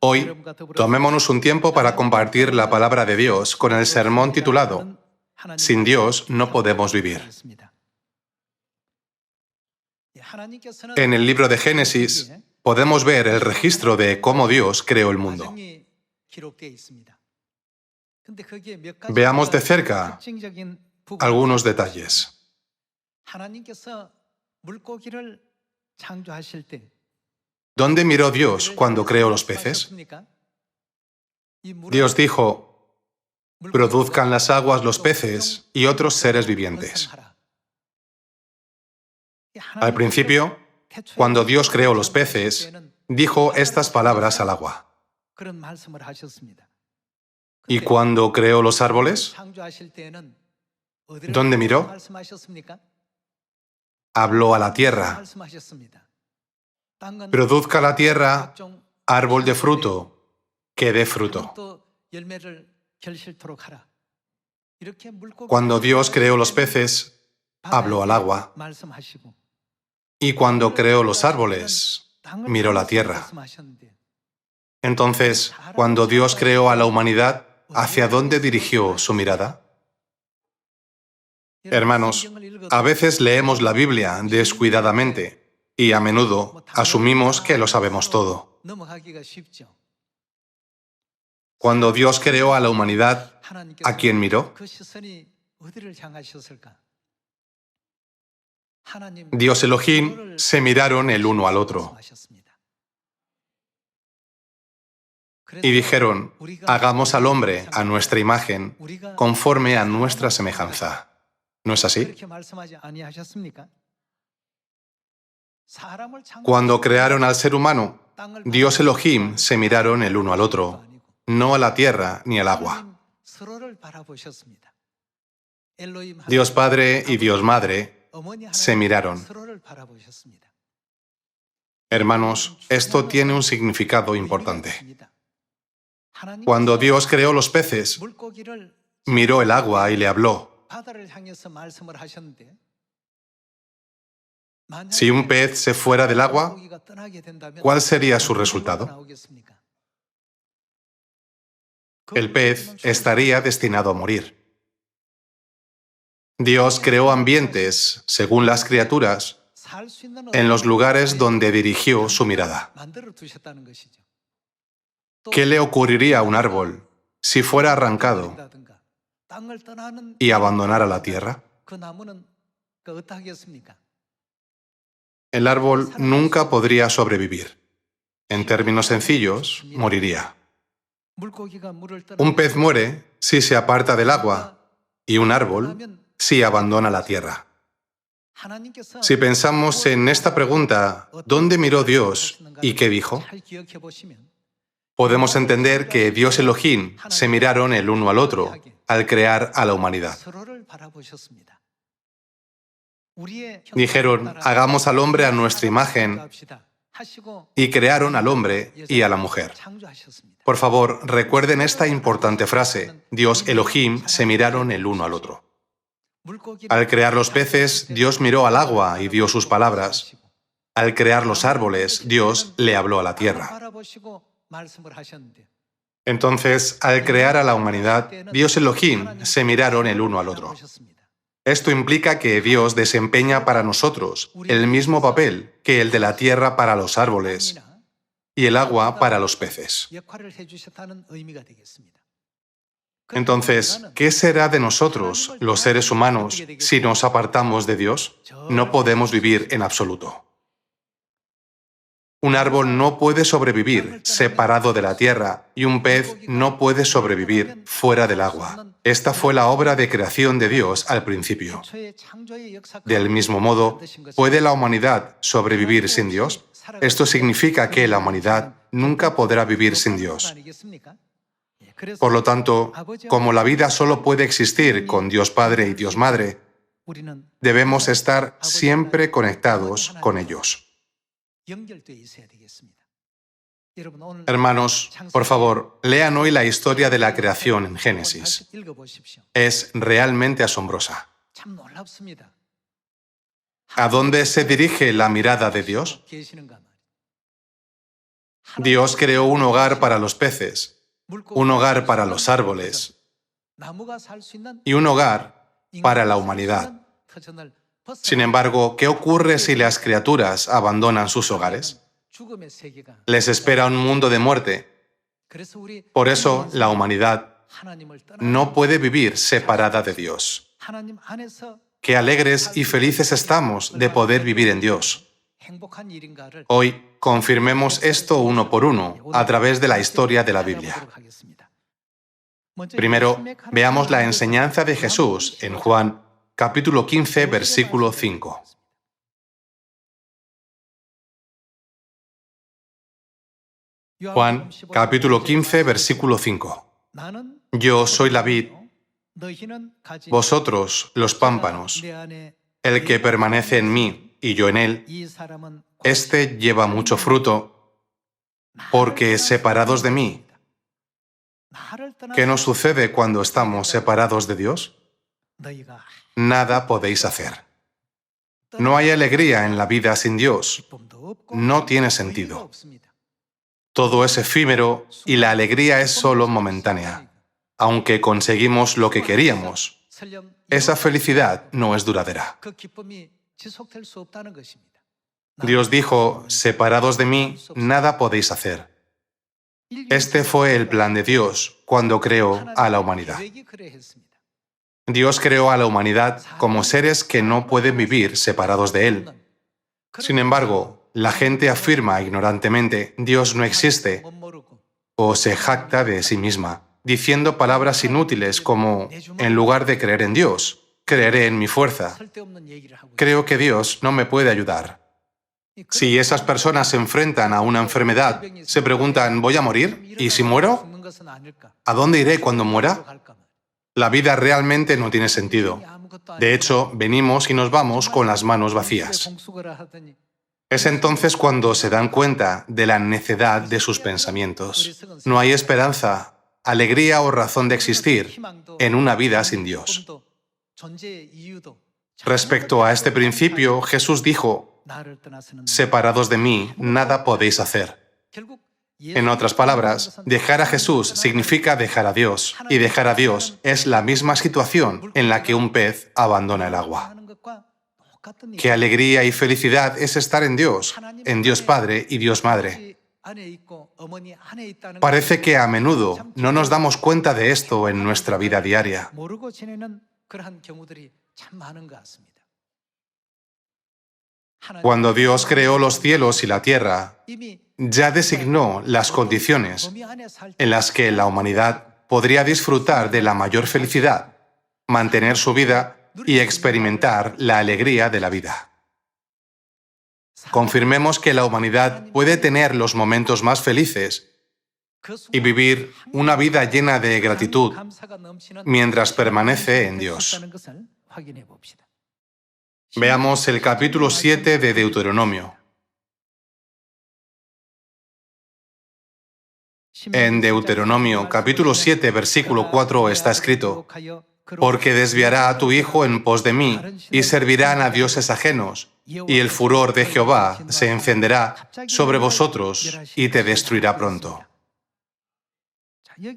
Hoy, tomémonos un tiempo para compartir la palabra de Dios con el sermón titulado «Sin Dios no podemos vivir». En el libro de Génesis podemos ver el registro de cómo Dios creó el mundo. Veamos de cerca algunos detalles. ¿Dónde miró Dios cuando creó los peces? Dios dijo: «Produzcan las aguas los peces y otros seres vivientes». Al principio, cuando Dios creó los peces, dijo estas palabras al agua. ¿Y cuando creó los árboles? ¿Dónde miró? Habló a la tierra. Produzca la tierra árbol de fruto, que dé fruto. Cuando Dios creó los peces, habló al agua. Y cuando creó los árboles, miró la tierra. Entonces, cuando Dios creó a la humanidad, ¿hacia dónde dirigió su mirada? Hermanos, a veces leemos la Biblia descuidadamente y a menudo asumimos que lo sabemos todo. Cuando Dios creó a la humanidad, ¿a quién miró? Dios Elohim se miraron el uno al otro y dijeron: «Hagamos al hombre a nuestra imagen, conforme a nuestra semejanza». ¿No es así? Cuando crearon al ser humano, Dios Elohim se miraron el uno al otro, no a la tierra ni al agua. Dios Padre y Dios Madre se miraron. Hermanos, esto tiene un significado importante. Cuando Dios creó los peces, miró el agua y le habló. Si un pez se fuera del agua, ¿cuál sería su resultado? El pez estaría destinado a morir. Dios creó ambientes, según las criaturas, en los lugares donde dirigió su mirada. ¿Qué le ocurriría a un árbol si fuera arrancado y abandonara la tierra? El árbol nunca podría sobrevivir. En términos sencillos, moriría. Un pez muere si se aparta del agua y un árbol si abandona la tierra. Si pensamos en esta pregunta, ¿dónde miró Dios y qué dijo? Podemos entender que Dios Elohim se miraron el uno al otro al crear a la humanidad. Dijeron: «Hagamos al hombre a nuestra imagen», y crearon al hombre y a la mujer. Por favor, recuerden esta importante frase: Dios Elohim se miraron el uno al otro. Al crear los peces, Dios miró al agua y dio sus palabras. Al crear los árboles, Dios le habló a la tierra. Entonces, al crear a la humanidad, Dios Elohim se miraron el uno al otro. Esto implica que Dios desempeña para nosotros el mismo papel que el de la tierra para los árboles y el agua para los peces. Entonces, ¿qué será de nosotros, los seres humanos, si nos apartamos de Dios? No podemos vivir en absoluto. Un árbol no puede sobrevivir separado de la tierra y un pez no puede sobrevivir fuera del agua. Esta fue la obra de creación de Dios al principio. Del mismo modo, ¿puede la humanidad sobrevivir sin Dios? Esto significa que la humanidad nunca podrá vivir sin Dios. Por lo tanto, como la vida solo puede existir con Dios Padre y Dios Madre, debemos estar siempre conectados con ellos. Hermanos, por favor, lean hoy la historia de la creación en Génesis. Es realmente asombrosa. ¿A dónde se dirige la mirada de Dios? Dios creó un hogar para los peces, un hogar para los árboles y un hogar para la humanidad. Sin embargo, ¿qué ocurre si las criaturas abandonan sus hogares? Les espera un mundo de muerte. Por eso, la humanidad no puede vivir separada de Dios. Qué alegres y felices estamos de poder vivir en Dios. Hoy confirmemos esto uno por uno a través de la historia de la Biblia. Primero, veamos la enseñanza de Jesús en Juan, capítulo 15, versículo 5. Juan, capítulo 15, versículo 5. Yo soy la vid, vosotros los pámpanos. El que permanece en mí y yo en él, éste lleva mucho fruto, porque separados de mí, ¿qué nos sucede cuando estamos separados de Dios? Nada podéis hacer. No hay alegría en la vida sin Dios. No tiene sentido. Todo es efímero y la alegría es solo momentánea. Aunque conseguimos lo que queríamos, esa felicidad no es duradera. Dios dijo, separados de mí, nada podéis hacer. Este fue el plan de Dios cuando creó a la humanidad. Dios creó a la humanidad como seres que no pueden vivir separados de Él. Sin embargo, la gente afirma ignorantemente, Dios no existe, o se jacta de sí misma, diciendo palabras inútiles como, en lugar de creer en Dios, creeré en mi fuerza. Creo que Dios no me puede ayudar. Si esas personas se enfrentan a una enfermedad, se preguntan, ¿voy a morir? ¿Y si muero? ¿A dónde iré cuando muera? La vida realmente no tiene sentido. De hecho, venimos y nos vamos con las manos vacías. Es entonces cuando se dan cuenta de la necedad de sus pensamientos. No hay esperanza, alegría o razón de existir en una vida sin Dios. Respecto a este principio, Jesús dijo, separados de mí, nada podéis hacer. En otras palabras, dejar a Jesús significa dejar a Dios, y dejar a Dios es la misma situación en la que un pez abandona el agua. Qué alegría y felicidad es estar en Dios Padre y Dios Madre. Parece que a menudo no nos damos cuenta de esto en nuestra vida diaria. Cuando Dios creó los cielos y la tierra, ya designó las condiciones en las que la humanidad podría disfrutar de la mayor felicidad, mantener su vida y experimentar la alegría de la vida. Confirmemos que la humanidad puede tener los momentos más felices y vivir una vida llena de gratitud mientras permanece en Dios. Veamos el capítulo 7 de Deuteronomio. En Deuteronomio, capítulo 7, versículo 4, está escrito, porque desviará a tu hijo en pos de mí, y servirán a dioses ajenos, y el furor de Jehová se encenderá sobre vosotros y te destruirá pronto.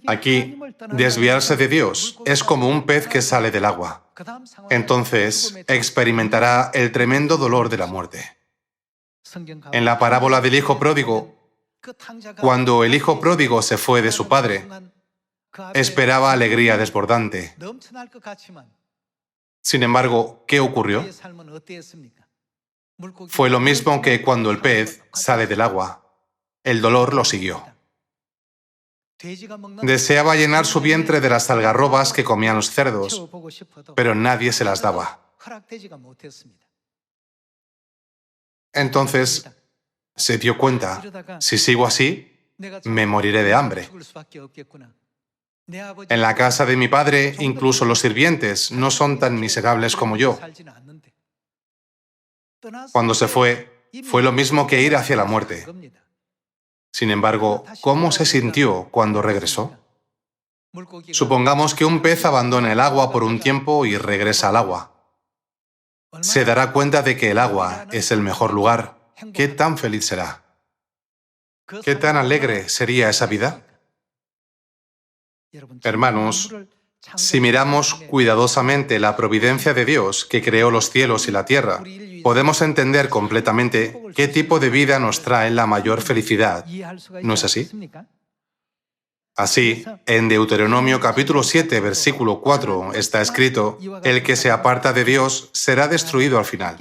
Aquí, desviarse de Dios es como un pez que sale del agua. Entonces, experimentará el tremendo dolor de la muerte. En la parábola del hijo pródigo, cuando el hijo pródigo se fue de su padre, esperaba alegría desbordante. Sin embargo, ¿qué ocurrió? Fue lo mismo que cuando el pez sale del agua. El dolor lo siguió. Deseaba llenar su vientre de las algarrobas que comían los cerdos, pero nadie se las daba. Entonces, se dio cuenta, si sigo así, me moriré de hambre. En la casa de mi padre, incluso los sirvientes no son tan miserables como yo. Cuando se fue, fue lo mismo que ir hacia la muerte. Sin embargo, ¿cómo se sintió cuando regresó? Supongamos que un pez abandona el agua por un tiempo y regresa al agua. Se dará cuenta de que el agua es el mejor lugar. ¿Qué tan feliz será? ¿Qué tan alegre sería esa vida? Hermanos, si miramos cuidadosamente la providencia de Dios que creó los cielos y la tierra, podemos entender completamente qué tipo de vida nos trae la mayor felicidad. ¿No es así? Así, en Deuteronomio capítulo 7, versículo 4, está escrito: el que se aparta de Dios será destruido al final.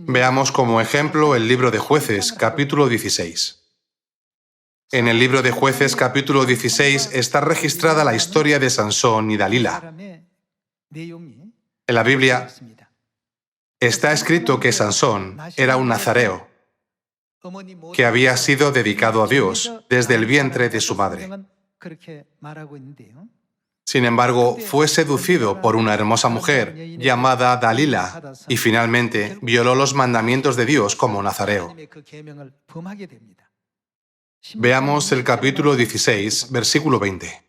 Veamos como ejemplo el libro de Jueces, capítulo 16. En el libro de Jueces, capítulo 16, está registrada la historia de Sansón y Dalila. En la Biblia está escrito que Sansón era un nazareo que había sido dedicado a Dios desde el vientre de su madre. Sin embargo, fue seducido por una hermosa mujer llamada Dalila y finalmente violó los mandamientos de Dios como nazareo. Veamos el capítulo 16, versículo 20.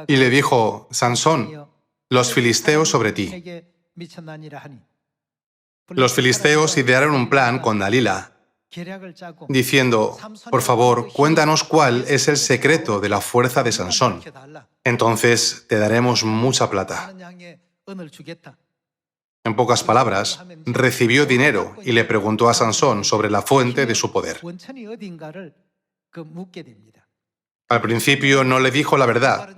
Y le dijo: Sansón, los filisteos sobre ti. Los filisteos idearon un plan con Dalila, diciendo: por favor, cuéntanos cuál es el secreto de la fuerza de Sansón. Entonces te daremos mucha plata. En pocas palabras, recibió dinero y le preguntó a Sansón sobre la fuente de su poder. Al principio no le dijo la verdad.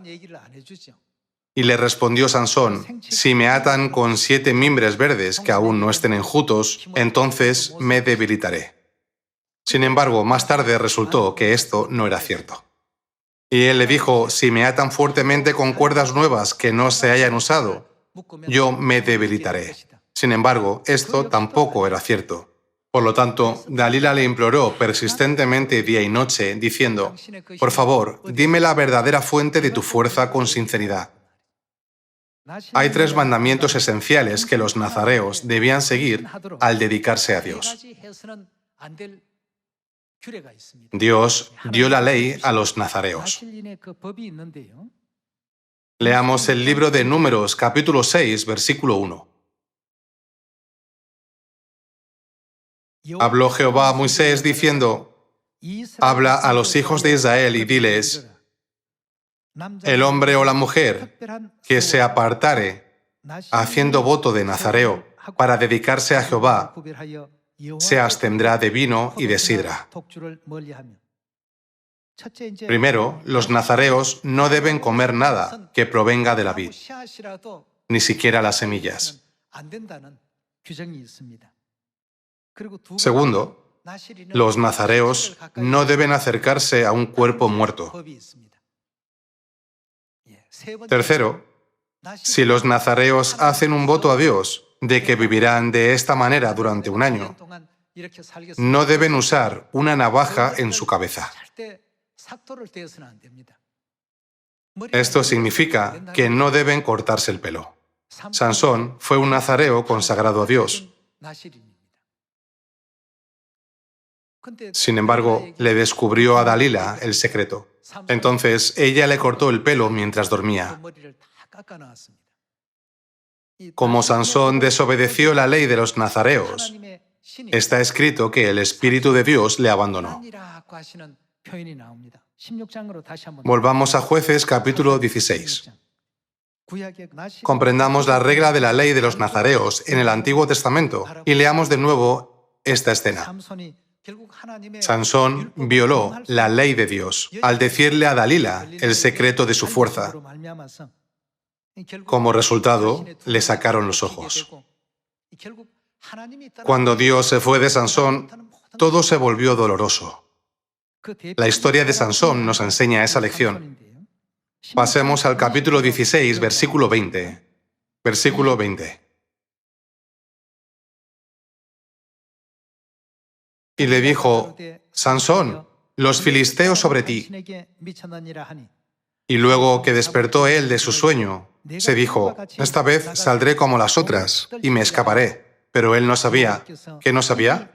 Y le respondió Sansón: si me atan con 7 mimbres verdes que aún no estén enjutos, entonces me debilitaré. Sin embargo, más tarde resultó que esto no era cierto. Y él le dijo: si me atan fuertemente con cuerdas nuevas que no se hayan usado, yo me debilitaré. Sin embargo, esto tampoco era cierto. Por lo tanto, Dalila le imploró persistentemente día y noche, diciendo: por favor, dime la verdadera fuente de tu fuerza con sinceridad. Hay 3 mandamientos esenciales que los nazareos debían seguir al dedicarse a Dios. Dios dio la ley a los nazareos. Leamos el libro de Números, capítulo 6, versículo 1. Habló Jehová a Moisés diciendo: habla a los hijos de Israel y diles: el hombre o la mujer que se apartare haciendo voto de nazareo para dedicarse a Jehová, se abstendrá de vino y de sidra. Primero, los nazareos no deben comer nada que provenga de la vid, ni siquiera las semillas. Segundo, los nazareos no deben acercarse a un cuerpo muerto. Tercero, si los nazareos hacen un voto a Dios de que vivirán de esta manera durante un año, no deben usar una navaja en su cabeza. Esto significa que no deben cortarse el pelo. Sansón fue un nazareo consagrado a Dios. Sin embargo, le descubrió a Dalila el secreto. Entonces, ella le cortó el pelo mientras dormía. Como Sansón desobedeció la ley de los nazareos, está escrito que el Espíritu de Dios le abandonó. Volvamos a Jueces capítulo 16. Comprendamos la regla de la ley de los nazareos en el Antiguo Testamento y leamos de nuevo esta escena. Sansón violó la ley de Dios al decirle a Dalila el secreto de su fuerza. Como resultado, le sacaron los ojos. Cuando Dios se fue de Sansón, todo se volvió doloroso. La historia de Sansón nos enseña esa lección. Pasemos al capítulo 16, versículo 20. Versículo 20. Y le dijo: Sansón, los filisteos sobre ti. Y luego que despertó él de su sueño, se dijo: esta vez saldré como las otras y me escaparé. Pero él no sabía. ¿Qué no sabía?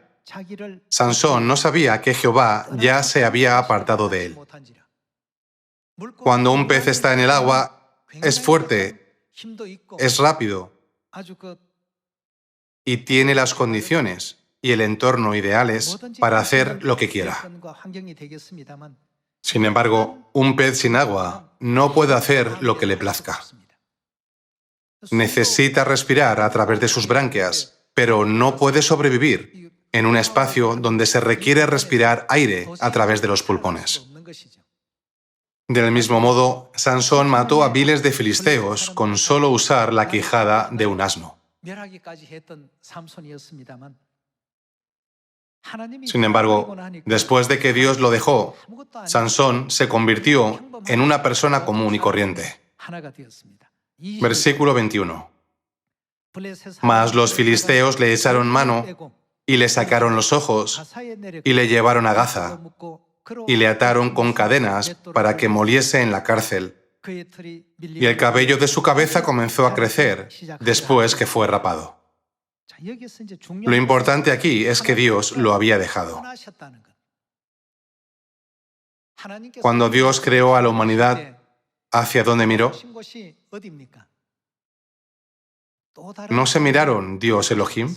Sansón no sabía que Jehová ya se había apartado de él. Cuando un pez está en el agua, es fuerte, es rápido, y tiene las condiciones y el entorno ideales para hacer lo que quiera. Sin embargo, un pez sin agua no puede hacer lo que le plazca. Necesita respirar a través de sus branquias, pero no puede sobrevivir en un espacio donde se requiere respirar aire a través de los pulmones. Del mismo modo, Sansón mató a miles de filisteos con solo usar la quijada de un asno. Sin embargo, después de que Dios lo dejó, Sansón se convirtió en una persona común y corriente. Versículo 21. Mas los filisteos le echaron mano y le sacaron los ojos y le llevaron a Gaza y le ataron con cadenas para que moliese en la cárcel. Y el cabello de su cabeza comenzó a crecer después que fue rapado. Lo importante aquí es que Dios lo había dejado. Cuando Dios creó a la humanidad, ¿hacia dónde miró? ¿No se miraron Dios Elohim?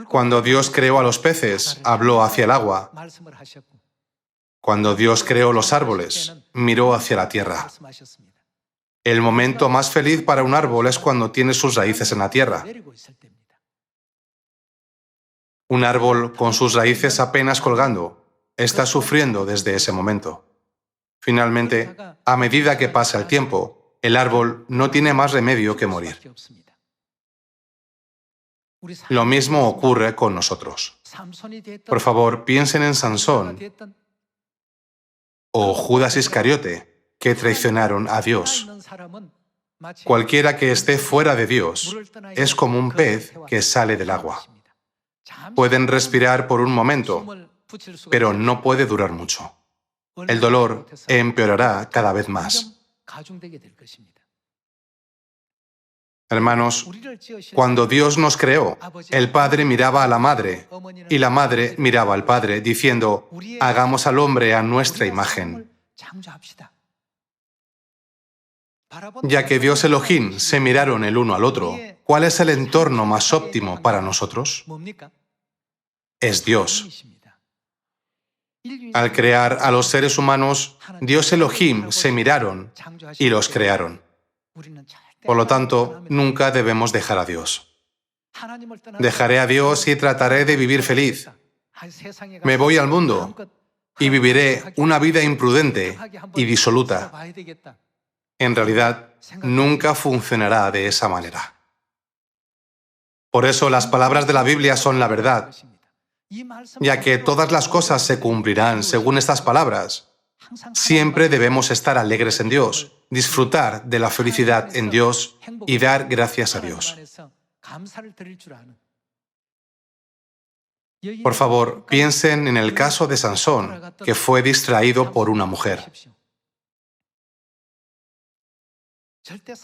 Cuando Dios creó a los peces, habló hacia el agua. Cuando Dios creó los árboles, miró hacia la tierra. El momento más feliz para un árbol es cuando tiene sus raíces en la tierra. Un árbol con sus raíces apenas colgando está sufriendo desde ese momento. Finalmente, a medida que pasa el tiempo, el árbol no tiene más remedio que morir. Lo mismo ocurre con nosotros. Por favor, piensen en Sansón o Judas Iscariote, que traicionaron a Dios. Cualquiera que esté fuera de Dios es como un pez que sale del agua. Pueden respirar por un momento, pero no puede durar mucho. El dolor empeorará cada vez más. Hermanos, cuando Dios nos creó, el Padre miraba a la Madre y la Madre miraba al Padre, diciendo, hagamos al hombre a nuestra imagen. Ya que Dios Elohim se miraron el uno al otro, ¿cuál es el entorno más óptimo para nosotros? Es Dios. Al crear a los seres humanos, Dios Elohim se miraron y los crearon. Por lo tanto, nunca debemos dejar a Dios. Dejaré a Dios y trataré de vivir feliz. Me voy al mundo y viviré una vida imprudente y disoluta. En realidad, nunca funcionará de esa manera. Por eso las palabras de la Biblia son la verdad, ya que todas las cosas se cumplirán según estas palabras. Siempre debemos estar alegres en Dios, disfrutar de la felicidad en Dios y dar gracias a Dios. Por favor, piensen en el caso de Sansón, que fue distraído por una mujer.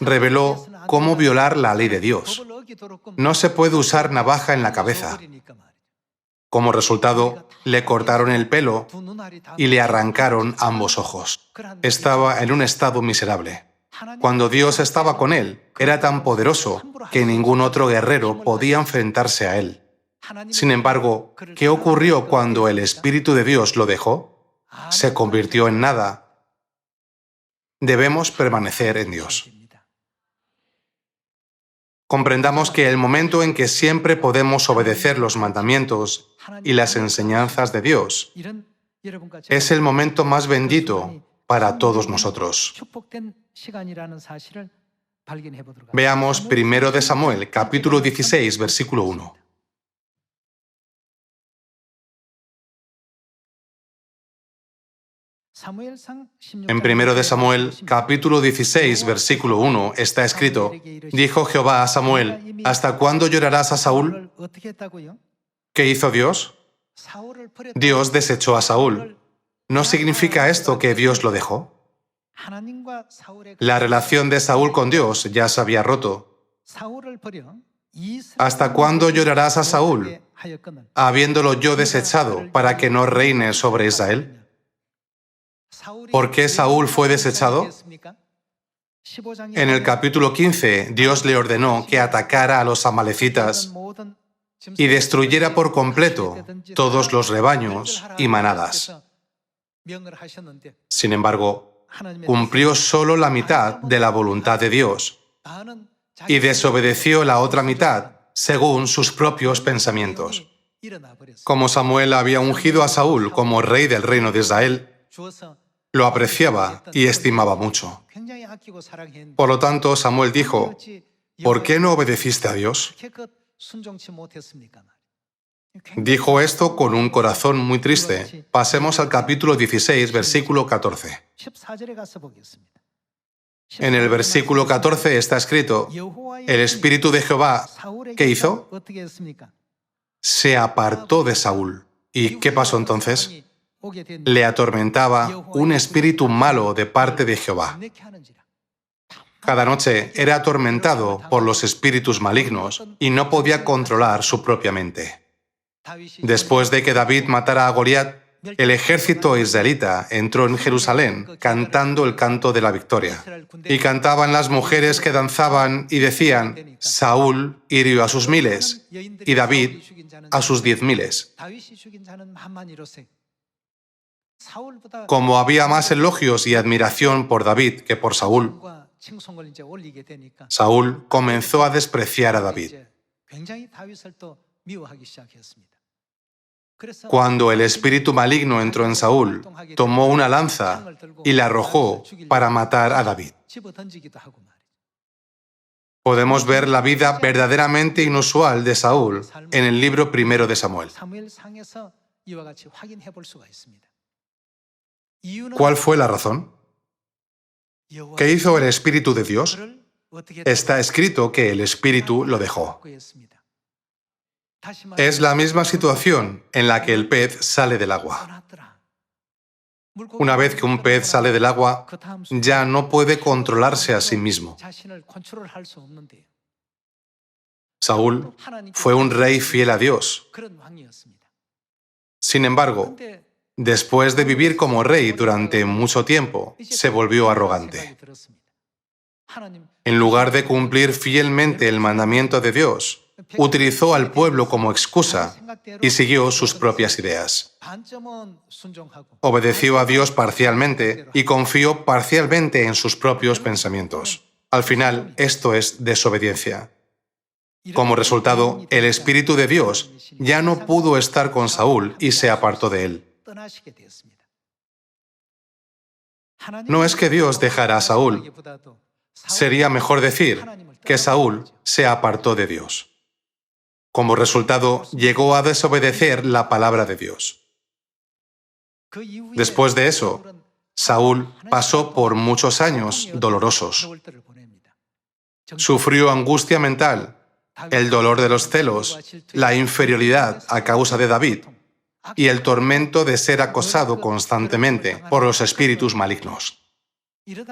Reveló cómo violar la ley de Dios. No se puede usar navaja en la cabeza. Como resultado, le cortaron el pelo y le arrancaron ambos ojos. Estaba en un estado miserable. Cuando Dios estaba con él, era tan poderoso que ningún otro guerrero podía enfrentarse a él. Sin embargo, ¿qué ocurrió cuando el Espíritu de Dios lo dejó? Se convirtió en nada. Debemos permanecer en Dios. Comprendamos que el momento en que siempre podemos obedecer los mandamientos y las enseñanzas de Dios es el momento más bendito para todos nosotros. Veamos 1 de Samuel, capítulo 16, versículo 1. En 1 de Samuel, capítulo 16, versículo 1, está escrito, dijo Jehová a Samuel, ¿hasta cuándo llorarás a Saúl? ¿Qué hizo Dios? Dios desechó a Saúl. ¿No significa esto que Dios lo dejó? La relación de Saúl con Dios ya se había roto. ¿Hasta cuándo llorarás a Saúl, habiéndolo yo desechado para que no reine sobre Israel? ¿Por qué Saúl fue desechado? En el capítulo 15, Dios le ordenó que atacara a los amalecitas y destruyera por completo todos los rebaños y manadas. Sin embargo, cumplió solo la mitad de la voluntad de Dios y desobedeció la otra mitad según sus propios pensamientos. Como Samuel había ungido a Saúl como rey del reino de Israel, lo apreciaba y estimaba mucho. Por lo tanto, Samuel dijo, ¿por qué no obedeciste a Dios? Dijo esto con un corazón muy triste. Pasemos al capítulo 16, versículo 14. En el versículo 14 está escrito, el Espíritu de Jehová, ¿qué hizo? Se apartó de Saúl. ¿Y qué pasó entonces? Le atormentaba un espíritu malo de parte de Jehová. Cada noche era atormentado por los espíritus malignos y no podía controlar su propia mente. Después de que David matara a Goliat, el ejército israelita entró en Jerusalén cantando el canto de la victoria. Y cantaban las mujeres que danzaban y decían, Saúl hirió a sus 1000 y David a sus 10.000. Como había más elogios y admiración por David que por Saúl, Saúl comenzó a despreciar a David. Cuando el espíritu maligno entró en Saúl, tomó una lanza y la arrojó para matar a David. Podemos ver la vida verdaderamente inusual de Saúl en el libro primero de Samuel. ¿Cuál fue la razón? ¿Qué hizo el Espíritu de Dios? Está escrito que el Espíritu lo dejó. Es la misma situación en la que el pez sale del agua. Una vez que un pez sale del agua, ya no puede controlarse a sí mismo. Saúl fue un rey fiel a Dios. Sin embargo, después de vivir como rey durante mucho tiempo, se volvió arrogante. En lugar de cumplir fielmente el mandamiento de Dios, utilizó al pueblo como excusa y siguió sus propias ideas. Obedeció a Dios parcialmente y confió parcialmente en sus propios pensamientos. Al final, esto es desobediencia. Como resultado, el Espíritu de Dios ya no pudo estar con Saúl y se apartó de él. No es que Dios dejara a Saúl. Sería mejor decir que Saúl se apartó de Dios. Como resultado, llegó a desobedecer la palabra de Dios. Después de eso, Saúl pasó por muchos años dolorosos. Sufrió angustia mental, el dolor de los celos, la inferioridad a causa de David y el tormento de ser acosado constantemente por los espíritus malignos.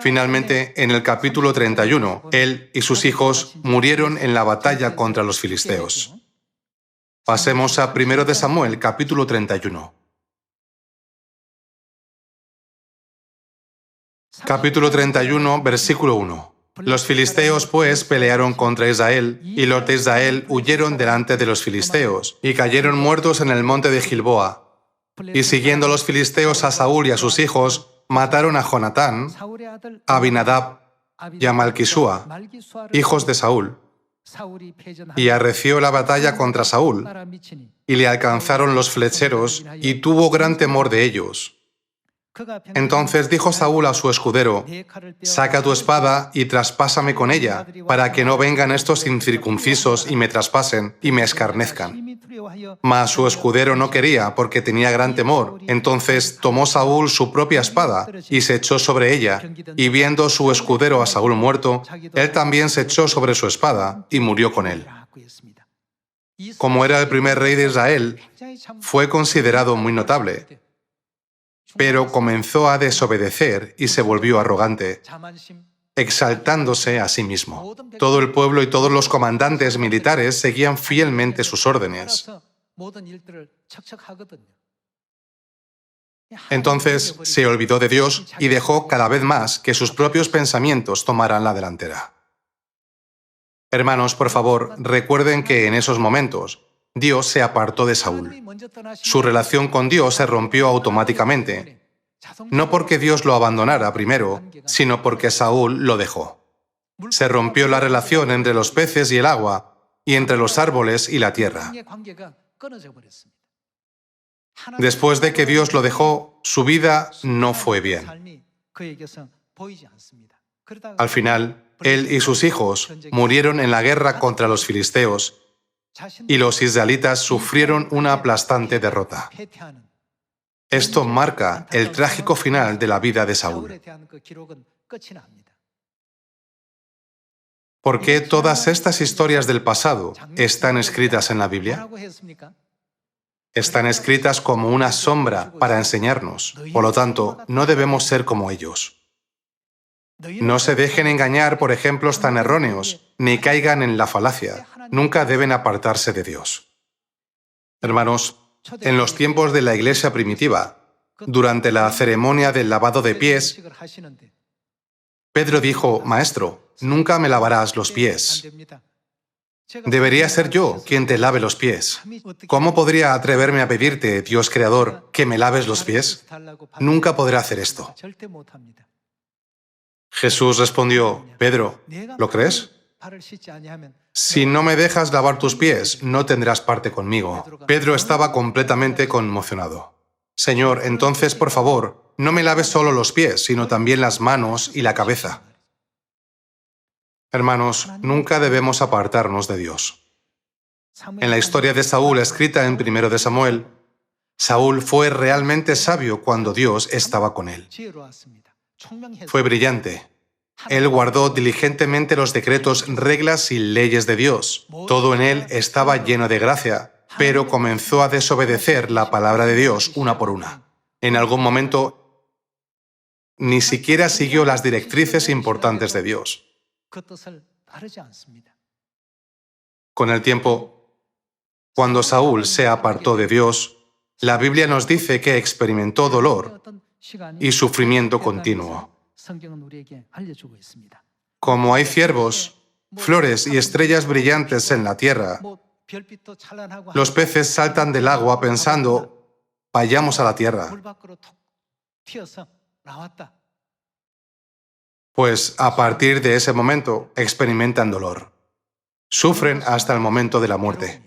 Finalmente, en el capítulo 31, él y sus hijos murieron en la batalla contra los filisteos. Pasemos a 1 de Samuel, capítulo 31. Capítulo 31, versículo 1. Los filisteos, pues, pelearon contra Israel, y los de Israel huyeron delante de los filisteos, y cayeron muertos en el monte de Gilboa. Y siguiendo los filisteos a Saúl y a sus hijos, mataron a Jonatán, a Abinadab y a Malquisúa, hijos de Saúl, y arreció la batalla contra Saúl, y le alcanzaron los flecheros, y tuvo gran temor de ellos. Entonces dijo Saúl a su escudero, «Saca tu espada y traspásame con ella, para que no vengan estos incircuncisos y me traspasen y me escarnezcan». Mas su escudero no quería, porque tenía gran temor. Entonces tomó Saúl su propia espada y se echó sobre ella, y viendo su escudero a Saúl muerto, él también se echó sobre su espada y murió con él. Como era el primer rey de Israel, fue considerado muy notable, pero comenzó a desobedecer y se volvió arrogante, exaltándose a sí mismo. Todo el pueblo y todos los comandantes militares seguían fielmente sus órdenes. Entonces se olvidó de Dios y dejó cada vez más que sus propios pensamientos tomaran la delantera. Hermanos, por favor, recuerden que en esos momentos Dios se apartó de Saúl. Su relación con Dios se rompió automáticamente, no porque Dios lo abandonara primero, sino porque Saúl lo dejó. Se rompió la relación entre los peces y el agua, y entre los árboles y la tierra. Después de que Dios lo dejó, su vida no fue bien. Al final, él y sus hijos murieron en la guerra contra los filisteos, y los israelitas sufrieron una aplastante derrota. Esto marca el trágico final de la vida de Saúl. ¿Por qué todas estas historias del pasado están escritas en la Biblia? Están escritas como una sombra para enseñarnos. Por lo tanto, no debemos ser como ellos. No se dejen engañar por ejemplos tan erróneos, ni caigan en la falacia. Nunca deben apartarse de Dios. Hermanos, en los tiempos de la iglesia primitiva, durante la ceremonia del lavado de pies, Pedro dijo: Maestro, nunca me lavarás los pies. Debería ser yo quien te lave los pies. ¿Cómo podría atreverme a pedirte, Dios Creador, que me laves los pies? Nunca podré hacer esto. Jesús respondió: Pedro, ¿lo crees? Si no me dejas lavar tus pies, no tendrás parte conmigo. Pedro estaba completamente conmocionado. Señor, entonces, por favor, no me laves solo los pies, sino también las manos y la cabeza. Hermanos, nunca debemos apartarnos de Dios. En la historia de Saúl, escrita en 1 de Samuel, Saúl fue realmente sabio cuando Dios estaba con él. Fue brillante. Él guardó diligentemente los decretos, reglas y leyes de Dios. Todo en él estaba lleno de gracia, pero comenzó a desobedecer la palabra de Dios una por una. En algún momento, ni siquiera siguió las directrices importantes de Dios. Con el tiempo, cuando Saúl se apartó de Dios, la Biblia nos dice que experimentó dolor y sufrimiento continuo. Como hay ciervos, flores y estrellas brillantes en la tierra, los peces saltan del agua pensando: vayamos a la tierra. Pues a partir de ese momento experimentan dolor. Sufren hasta el momento de la muerte.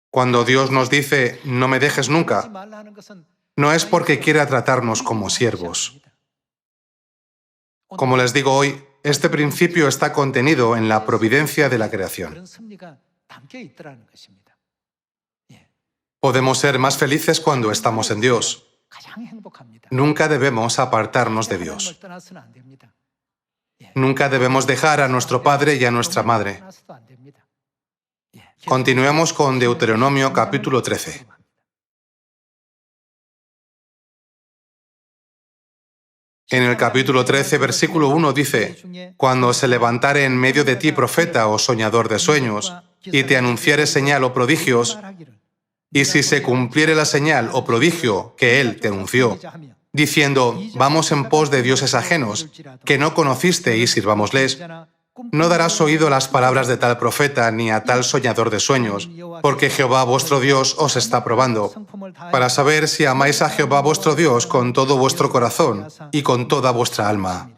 Cuando Dios nos dice: no me dejes nunca, no es porque quiera tratarnos como siervos. Como les digo hoy, este principio está contenido en la providencia de la creación. Podemos ser más felices cuando estamos en Dios. Nunca debemos apartarnos de Dios. Nunca debemos dejar a nuestro padre y a nuestra madre. Continuemos con Deuteronomio capítulo 13. En el capítulo 13, versículo 1 dice: Cuando se levantare en medio de ti profeta o soñador de sueños, y te anunciare señal o prodigios, y si se cumpliere la señal o prodigio que él te anunció, diciendo: vamos en pos de dioses ajenos, que no conociste y sirvámosles, no darás oído a las palabras de tal profeta ni a tal soñador de sueños, porque Jehová vuestro Dios os está probando, para saber si amáis a Jehová vuestro Dios con todo vuestro corazón y con toda vuestra alma.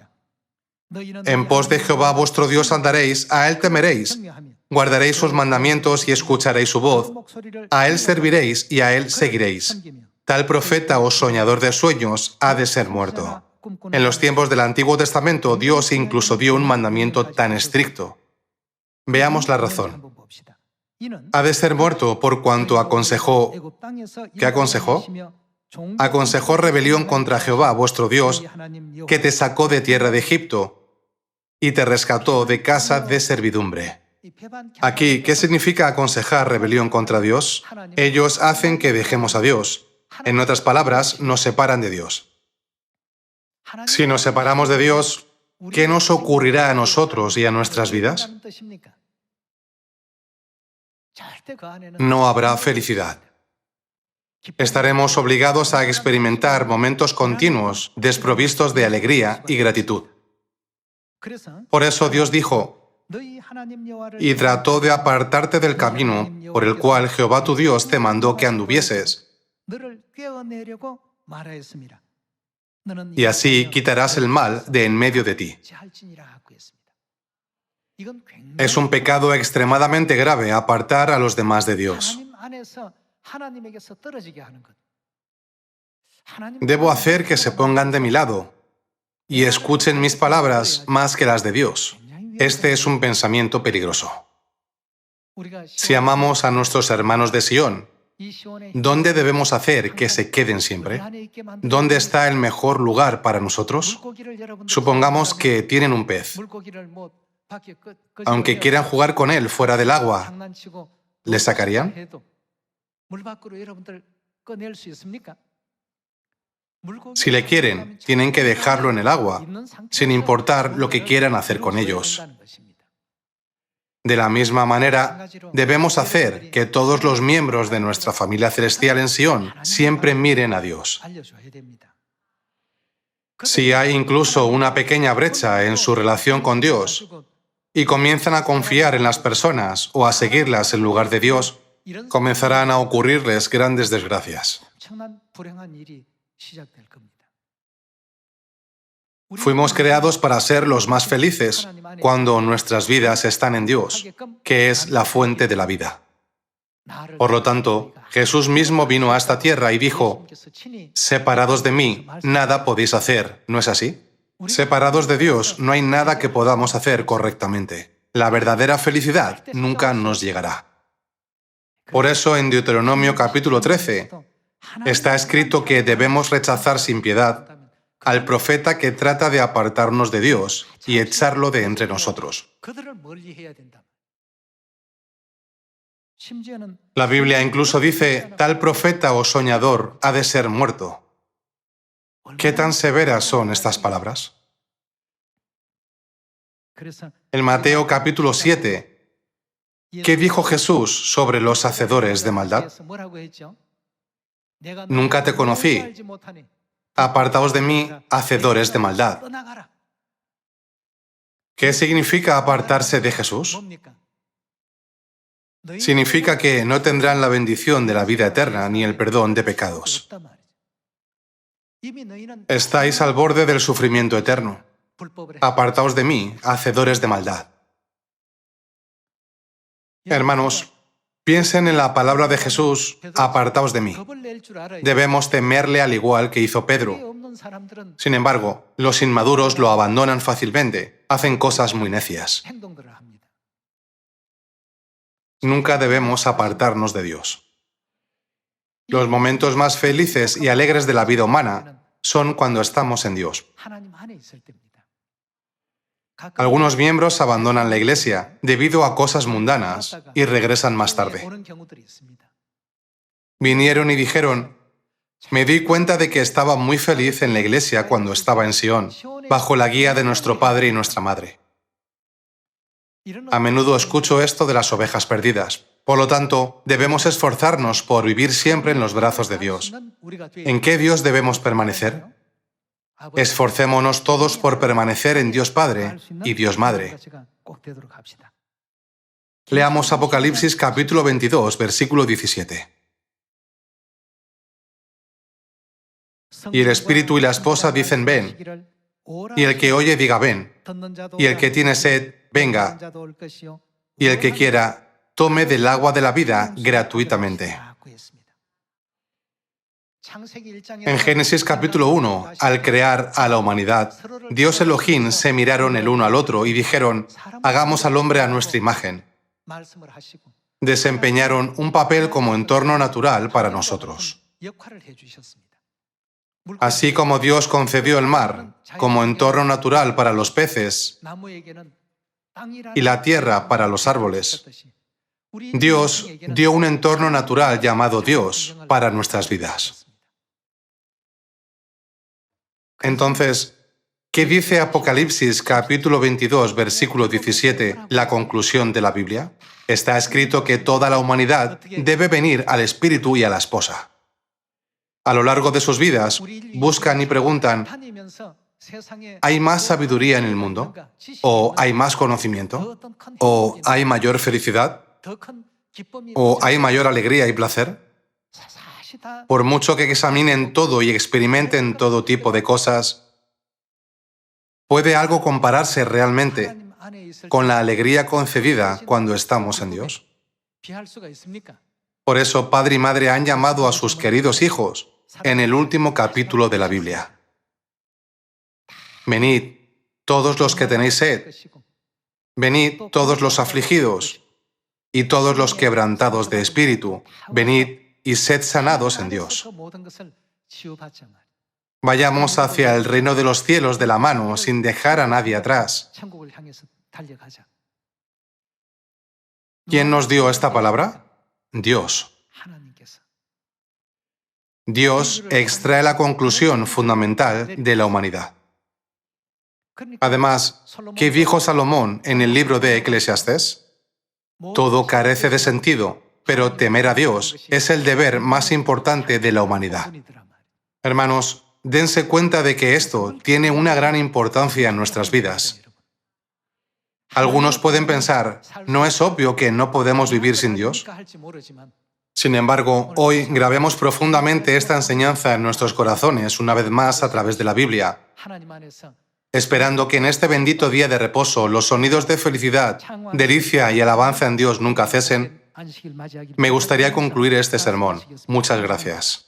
En pos de Jehová vuestro Dios andaréis, a él temeréis, guardaréis sus mandamientos y escucharéis su voz, a él serviréis y a él seguiréis. Tal profeta o soñador de sueños ha de ser muerto. En los tiempos del Antiguo Testamento, Dios incluso dio un mandamiento tan estricto. Veamos la razón. Ha de ser muerto por cuanto aconsejó... ¿Qué aconsejó? Aconsejó rebelión contra Jehová, vuestro Dios, que te sacó de tierra de Egipto y te rescató de casa de servidumbre. Aquí, ¿qué significa aconsejar rebelión contra Dios? Ellos hacen que dejemos a Dios. En otras palabras, nos separan de Dios. Si nos separamos de Dios, ¿qué nos ocurrirá a nosotros y a nuestras vidas? No habrá felicidad. Estaremos obligados a experimentar momentos continuos, desprovistos de alegría y gratitud. Por eso Dios dijo, y trató de apartarte del camino por el cual Jehová tu Dios te mandó que anduvieses, y así quitarás el mal de en medio de ti. Es un pecado extremadamente grave apartar a los demás de Dios. Debo hacer que se pongan de mi lado y escuchen mis palabras más que las de Dios. Este es un pensamiento peligroso. Si amamos a nuestros hermanos de Sión, ¿dónde debemos hacer que se queden siempre? ¿Dónde está el mejor lugar para nosotros? Supongamos que tienen un pez. Aunque quieran jugar con él fuera del agua, ¿le sacarían? Si le quieren, tienen que dejarlo en el agua, sin importar lo que quieran hacer con ellos. De la misma manera, debemos hacer que todos los miembros de nuestra familia celestial en Sión siempre miren a Dios. Si hay incluso una pequeña brecha en su relación con Dios y comienzan a confiar en las personas o a seguirlas en lugar de Dios, comenzarán a ocurrirles grandes desgracias. Fuimos creados para ser los más felices cuando nuestras vidas están en Dios, que es la fuente de la vida. Por lo tanto, Jesús mismo vino a esta tierra y dijo, separados de mí, nada podéis hacer, ¿no es así? Separados de Dios, no hay nada que podamos hacer correctamente. La verdadera felicidad nunca nos llegará. Por eso en Deuteronomio capítulo 13 está escrito que debemos rechazar sin piedad al profeta que trata de apartarnos de Dios y echarlo de entre nosotros. La Biblia incluso dice, tal profeta o soñador ha de ser muerto. ¿Qué tan severas son estas palabras? En Mateo capítulo 7, ¿qué dijo Jesús sobre los hacedores de maldad? Nunca te conocí. Apartaos de mí, hacedores de maldad. ¿Qué significa apartarse de Jesús? Significa que no tendrán la bendición de la vida eterna ni el perdón de pecados. Estáis al borde del sufrimiento eterno. Apartaos de mí, hacedores de maldad. Hermanos, piensen en la palabra de Jesús, apartaos de mí. Debemos temerle al igual que hizo Pedro. Sin embargo, los inmaduros lo abandonan fácilmente, hacen cosas muy necias. Nunca debemos apartarnos de Dios. Los momentos más felices y alegres de la vida humana son cuando estamos en Dios. Algunos miembros abandonan la iglesia debido a cosas mundanas y regresan más tarde. Vinieron y dijeron, me di cuenta de que estaba muy feliz en la iglesia cuando estaba en Sión, bajo la guía de nuestro padre y nuestra madre. A menudo escucho esto de las ovejas perdidas. Por lo tanto, debemos esforzarnos por vivir siempre en los brazos de Dios. ¿En qué Dios debemos permanecer? Esforcémonos todos por permanecer en Dios Padre y Dios Madre. Leamos Apocalipsis capítulo 22, versículo 17. Y el Espíritu y la esposa dicen, ven. Y el que oye diga, ven. Y el que tiene sed, venga. Y el que quiera, tome del agua de la vida gratuitamente. En Génesis capítulo 1, al crear a la humanidad, Dios Elohim se miraron el uno al otro y dijeron, hagamos al hombre a nuestra imagen. Desempeñaron un papel como entorno natural para nosotros. Así como Dios concedió el mar como entorno natural para los peces y la tierra para los árboles, Dios dio un entorno natural llamado Dios para nuestras vidas. Entonces, ¿qué dice Apocalipsis capítulo 22, versículo 17, la conclusión de la Biblia? Está escrito que toda la humanidad debe venir al Espíritu y a la esposa. A lo largo de sus vidas, buscan y preguntan, ¿hay más sabiduría en el mundo? ¿O hay más conocimiento? ¿O hay mayor felicidad? ¿O hay mayor alegría y placer? Por mucho que examinen todo y experimenten todo tipo de cosas, ¿puede algo compararse realmente con la alegría concedida cuando estamos en Dios? Por eso, padre y madre han llamado a sus queridos hijos en el último capítulo de la Biblia. Venid, todos los que tenéis sed. Venid, todos los afligidos y todos los quebrantados de espíritu. Venid y sed sanados en Dios. Vayamos hacia el reino de los cielos de la mano sin dejar a nadie atrás. ¿Quién nos dio esta palabra? Dios. Dios extrae la conclusión fundamental de la humanidad. Además, ¿qué dijo Salomón en el libro de Eclesiastés? Todo carece de sentido, pero temer a Dios es el deber más importante de la humanidad. Hermanos, dense cuenta de que esto tiene una gran importancia en nuestras vidas. Algunos pueden pensar, ¿no es obvio que no podemos vivir sin Dios? Sin embargo, hoy grabemos profundamente esta enseñanza en nuestros corazones una vez más a través de la Biblia, esperando que en este bendito día de reposo los sonidos de felicidad, delicia y alabanza en Dios nunca cesen. Me gustaría concluir este sermón. Muchas gracias.